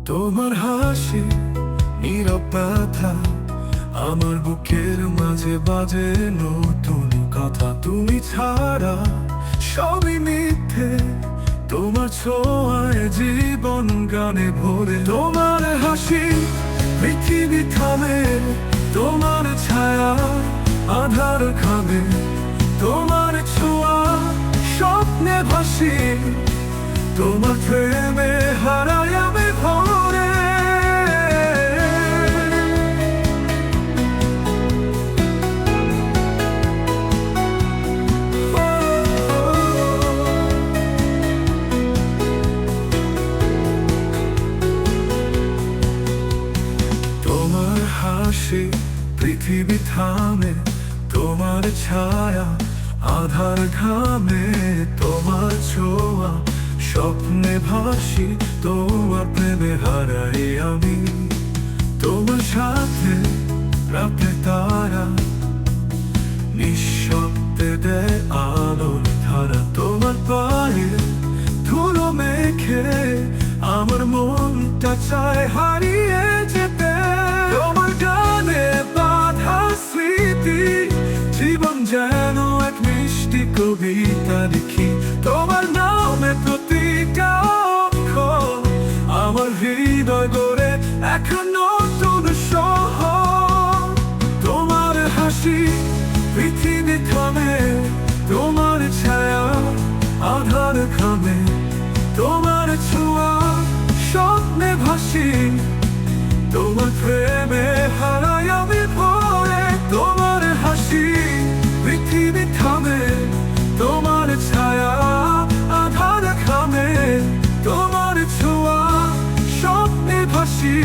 তোমার হাসি নীরব ব্যথা আমার বুকের মাঝে বাজে নতুন কথা। তুমি ছাড়া সবই মিথ্যে, তোমার ছোঁয়ায় জীবন গানে ভরে। তোমার হাসি পৃথিবী থামে, তোমার ছায়া আধার খাবে, তোমার ছোঁয়া স্বপ্নে ভাসি, তোমার প্রেমে হারাই আমি ভরে। তোমার হাসি পৃথিবী থামে, তোমার ছায়া আধার ঘামে, তোমার ছোঁয়া স্বপ্নে ভাসি, তোমার প্রেমে হারাই আমি। তোমার সাথে রাতে তারা নিঃশব্দে দেয় আলোর ধারা। তোমার পায়ে ধুলো মেখে আমার মনটা চায় হারিয়ে যেতে। তোমার গানে বাঁধা স্মৃতি, জীবন যেন এক মিষ্টি কবিতা লিখি। তোমার নামে প্রতিটা অক্ষর আমার হৃদয় গড়ে এক নতুন শহর। তোমার হাসি পৃথিবী থামে, তোমার ছায়া আধার খামে, তোমার ছোঁয়া স্বপ্নে ভাসি, তোমার প্রেমে হারাই আমি ভরে। তোমার হাসি পৃথিবী থামে, তোমার ছায়া আধার খামে, তোমার ছোঁয়া স্বপ্নে ভাসি।